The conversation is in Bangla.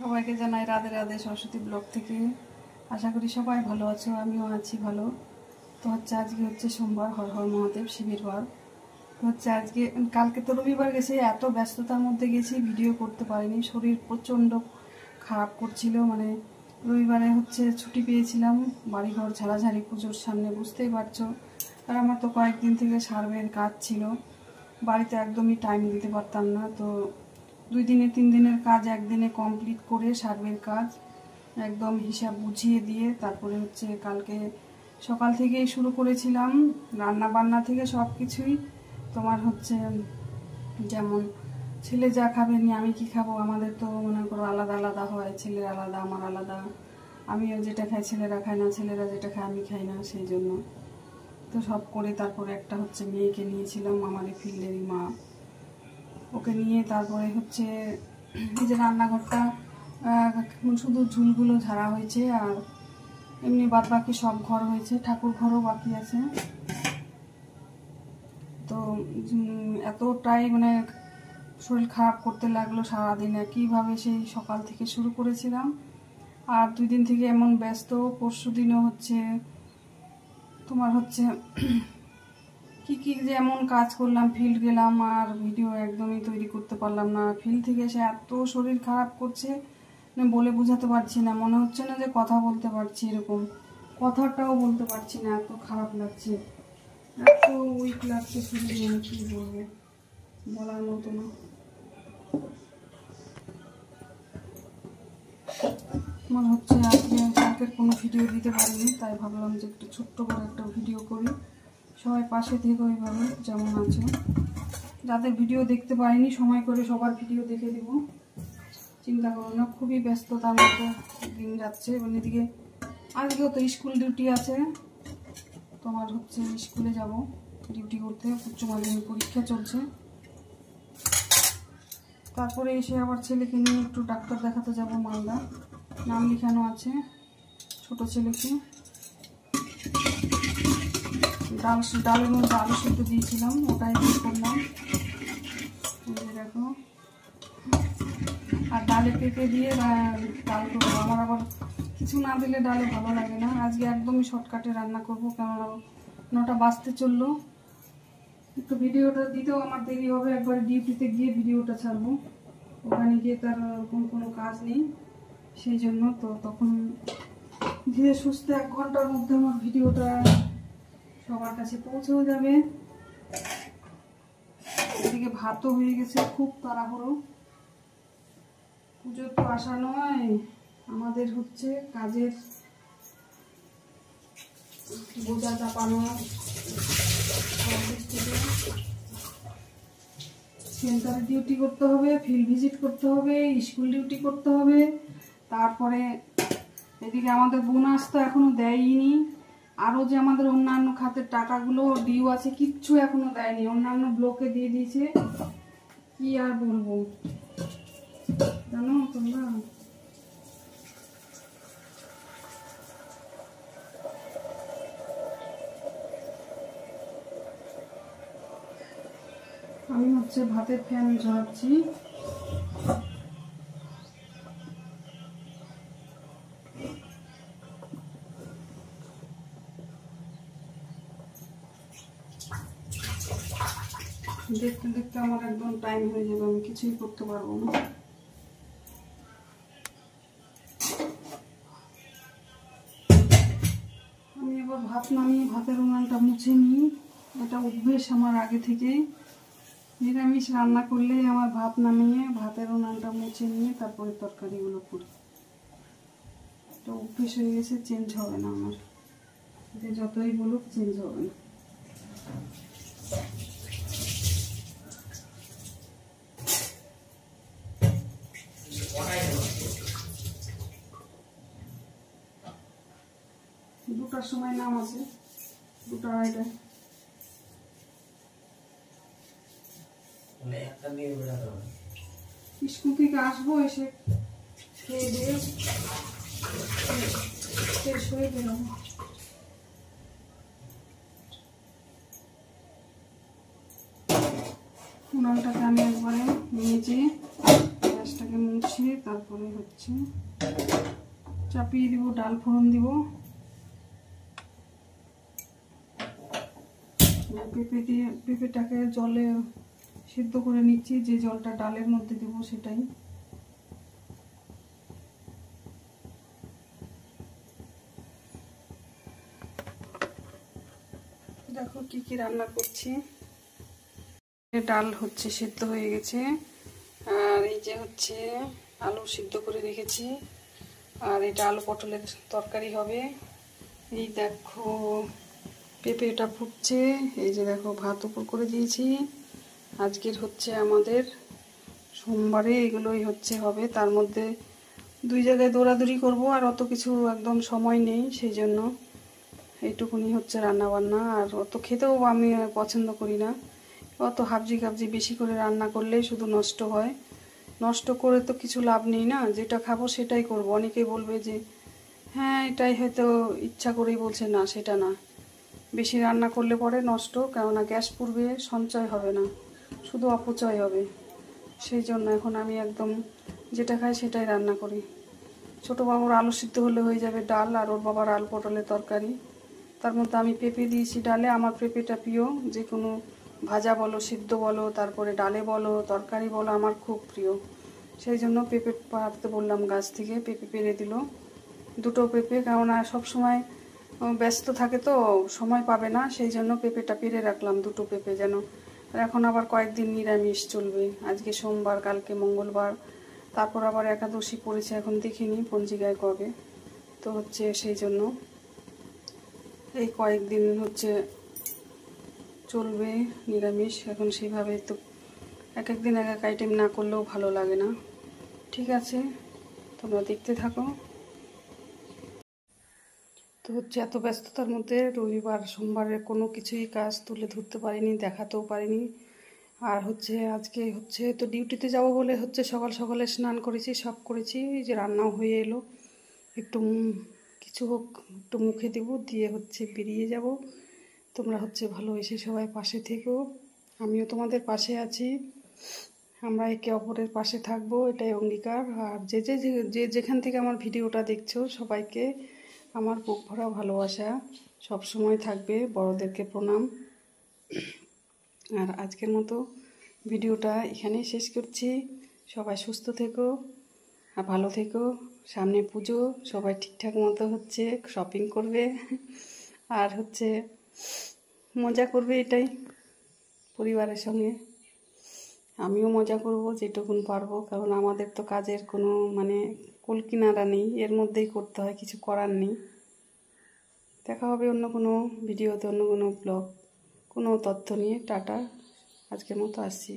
সবাইকে জানাই রাধে রাধে সরস্বতী ব্লগ থেকে। আশা করি সবাই ভালো আছো, আমিও আছি ভালো। তো আজকে হচ্ছে সোমবার, হর হর মহাদেব, শিবের বার। তো আজকে কালকে তো রবিবার গেছে, এত ব্যস্ততার মধ্যে গেছি ভিডিও করতে পারিনি। শরীর প্রচণ্ড খারাপ করছিল, মানে রবিবারে ছুটি পেয়েছিলাম। বাড়িঘর ঝাড়াঝাড়ি পুজোর সামনে, বুঝতেই পারছো। আর আমার তো কয়েকদিন থেকে সার্ভের কাজ ছিল, বাড়িতে একদমই টাইম দিতে পারতাম না। তো 2 দিনে 3 দিনের কাজ একদিনে কমপ্লিট করে, সার্ভের কাজ একদম হিসাব বুঝিয়ে দিয়ে তারপরে কালকে সকাল থেকেই শুরু করেছিলাম, রান্না বান্না থেকে সব কিছুই। তোমার যেমন ছেলে যা খাবে নি আমি কি খাবো, আমাদের তো মনে করো আলাদা আলাদা হয়, ছেলের আলাদা আমার আলাদা। আমিও যেটা খাই ছেলেরা খায় না, ছেলেরা যেটা খায় আমি খাই না, সেই জন্য তো সব করে তারপরে একটা মেয়েকে নিয়েছিলাম, আমার এই ফিল্ডেরই মা, ওকে নিয়ে তারপরে এই যে রান্নাঘরটা শুধু ঝুলগুলো ঝাড়া হয়েছে, আর এমনি বাদ বাকি সব ঘর হয়েছে, ঠাকুর ঘরও বাকি আছে। তো এতটাই শরীর খারাপ করতে লাগলো, সারাদিন একইভাবে সেই সকাল থেকে শুরু করেছিলাম। আর 2 দিন থেকে এমন ব্যস্ত, পরশু দিনও তোমার কি যে এমন কাজ করলাম, ফিল্ড গেলাম আর ভিডিও একদমই তৈরি করতে পারলাম না। ফিল্ড থেকে এসে এত শরীর খারাপ করছে, বলে বোঝাতে পারছি না, মনে হচ্ছে না যে কথা বলতে পারছি, এরকম কথাটাও বলতে পারছি না, এত খারাপ লাগছে, এত উইক লাগছে শরীর, মানে কি বলবো, বলার মতো না। আমার আজকে কালকের কোনো ভিডিও দিতে পারিনি, তাই ভাবলাম যে একটু ছোট্ট করে একটা ভিডিও করি। সবাই পাশে থেকে ওইভাবে যেমন আছে, যাদের ভিডিও দেখতে পারিনি সময় করে সবার ভিডিও দেখে দিব, চিন্তা করো না। খুবই ব্যস্ততার মধ্যে দিন যাচ্ছে, এবং এদিকে আজকেও তো স্কুল ডিউটি আছে। তোমার স্কুলে যাব ডিউটি করতে, উচ্চ মাধ্যমিক পরীক্ষা চলছে। তারপরে এসে আবার ছেলেকে নিয়ে একটু ডাক্তার দেখাতে যাব মালদা, নাম লেখানো আছে ছোট ছেলেকে। ডালের মধ্যে আলু সিদ্ধ দিয়েছিলাম, ওটাই দিয়ে করলাম, দেখো। আর ডালে পেঁপে দিয়ে ডাল করবো, আমার আবার কিছু না দিলে ডালে ভালো লাগে না। আজকে একদমই শর্টকাটে রান্না করবো, কেননা 9টা বাজতে চললো। একটু ভিডিওটা দিতেও আমার দেরি হবে, একবার ডিউটিতে গিয়ে ভিডিওটা ছাড়বো, ওখানে গিয়ে তার ওরকম কোনো কাজ নেই, সেই জন্য। তো তখন ধীরে সুস্থে 1 ঘন্টার মধ্যে আমার ভিডিওটা সবার কাছে পৌঁছেও যাবে। এদিকে ভাতও হয়ে গেছে, খুব তাড়াহুড়ো। পুজোর তো আসা নয়, আমাদের কাজের বোঝা চাপানো, সেন্টারে ডিউটি করতে হবে, ফিল্ড ভিজিট করতে হবে, স্কুল ডিউটি করতে হবে। তারপরে এদিকে আমাদের বোনাস তো এখনো দেয়নি, আরও যে আমাদের অন্যান্য খাতের টাকাগুলো ডিউ আছে, কিচ্ছু এখনো দেয়নি, অন্যান্য ব্লকে দিয়ে দিয়েছে। কি আর বলবো, জানো তোমরা। আমি ভাতের ফ্যান ঝরাচ্ছি। দেখতে দেখতে আমার একদম টাইম হয়ে যাবে, আমি কিছুই করতে পারবো না। আমি এবার ভাত নামিয়ে ভাতের উনানটা মুছে নিই, এটা অভ্যেস আমার আগে থেকেই। নিরামিষ রান্না করলেই আমার ভাত নামিয়ে ভাতের উনানটা মুছে নিয়ে তারপরে তরকারিগুলো করি, এটা অভ্যেস হয়ে গেছে, চেঞ্জ হবে না আমার, যে যতই বলুক চেঞ্জ হবে না। দুটার সময় নাম আছে, 2টা 2:30টায়। স্কুল থেকে আসবো, এসে খেয়ে দিয়ে শেষ হয়ে বেরোবো। উনানটাকে আমি একবারে নিয়েছি, গ্যাসটাকে মুছিয়ে তারপরে হচ্ছে চাপিয়ে দিব, ডাল ফোড়ন দিব। পেঁপেটাকে জলে সিদ্ধ করে নিচ্ছি, যে জলটা ডালের মধ্যে দেব সেটাই। দেখো কি কি রান্না করছি। ডাল হচ্ছে সিদ্ধ হয়ে গেছে, আর এই যে হচ্ছে আলু সিদ্ধ করে রেখেছি, আর এটা আলু পটলের তরকারি হবে। এই দেখো পেঁপেটা ফুটছে, এই যে দেখো ভাত উপর করে দিয়েছি। আজকের হচ্ছে আমাদের সোমবারে এগুলোই হচ্ছে হবে, তার মধ্যে 2 জায়গায় দৌড়াদৌড়ি করব, আর অত কিছু একদম সময় নেই, সেই জন্য এইটুকুনি হচ্ছে রান্না বান্না। আর অত খেতেও আমি পছন্দ করি না, অত হাবজি কাবজি বেশি করে রান্না করলেই শুধু নষ্ট হয়। নষ্ট করে তো কিছু লাভ নেই না, যেটা খাবো সেটাই করব। অনেকেই বলবে যে হ্যাঁ এটাই হয়তো ইচ্ছা করেই বলছে, না সেটা না, বেশি রান্না করলে পরে নষ্ট, কেননা গ্যাস পুড়বে, সঞ্চয় হবে না, শুধু অপচয় হবে। সেই জন্য এখন আমি একদম যেটা খাই সেটাই রান্না করি। ছোটো বাবুর আলু সিদ্ধ হলে হয়ে যাবে ডাল, আর ওর বাবার আলু পটলের তরকারি। তার মধ্যে আমি পেঁপে দিয়েছি ডালে, আমার পেঁপেটা প্রিয়। যে কোনো ভাজা বলো, সিদ্ধ বলো, তারপরে ডালে বলো, তরকারি বলো, আমার খুব প্রিয়। সেই জন্য পেঁপে পাড়তে বললাম গাছ থেকে, পেঁপে পেড়ে দিল 2টো পেঁপে, কেননা সবসময় ব্যস্ত থাকে তো সময় পাবে না, সেই জন্য পেঁপেটা পেড়ে রাখলাম 2টো পেঁপে যেন। আর এখন আবার কয়েকদিন নিরামিষ চলবে, আজকে সোমবার, কালকে মঙ্গলবার, তারপর আবার একাদশী পড়েছে, এখন দেখিনি পঞ্জিকায় কবে, তো হচ্ছে সেই জন্য এই কয়েকদিন হচ্ছে চলবে নিরামিষ। এখন সেইভাবে তো এক একদিন এক এক আইটেম না করলেও ভালো লাগে না। ঠিক আছে, তোমরা দেখতে থাকো। তো হচ্ছে এত ব্যস্ততার মধ্যে রবিবার সোমবারের কোনো কিছুই কাজ তুলে ধরতে পারিনি, দেখাতেও পারিনি। আর হচ্ছে আজকে হচ্ছে তো ডিউটিতে যাব বলে হচ্ছে সকাল সকালে স্নান করেছি, সব করেছি, যে রান্নাও হয়ে এলো। একটু কিছু হোক একটু মুখে দেব, দিয়ে হচ্ছে বেরিয়ে যাব। তোমরা হচ্ছে ভালোবেসে সবাই পাশে থেকো, আমিও তোমাদের পাশে আছি। আমরা একে অপরের পাশে থাকবো, এটাই অঙ্গীকার। আর যে যেখান থেকে আমার ভিডিওটা দেখছো সবাইকে আমার বুক ভরা ভালোবাসা সব সময় থাকবে, বড়দেরকে প্রণাম। আর আজকের মতো ভিডিওটা এখানেই শেষ করছি। সবাই সুস্থ থেকো আর ভালো থেকো। সামনে পুজো, সবাই ঠিকঠাক মতো হচ্ছে শপিং করবে, আর হচ্ছে মজা করবে, এটাই পরিবারের সঙ্গে। আমিও মজা করব যেটুকুন পারবো, কারণ আমাদের তো কাজের কোনো মানে কুলকিনারা নেই, এর মধ্যেই করতে হয়, কিছু করার নেই। দেখা হবে অন্য কোনো ভিডিওতে, অন্য কোনো ব্লগ, কোনো তথ্য নিয়ে। টাটা, আজকের মতো আসছি।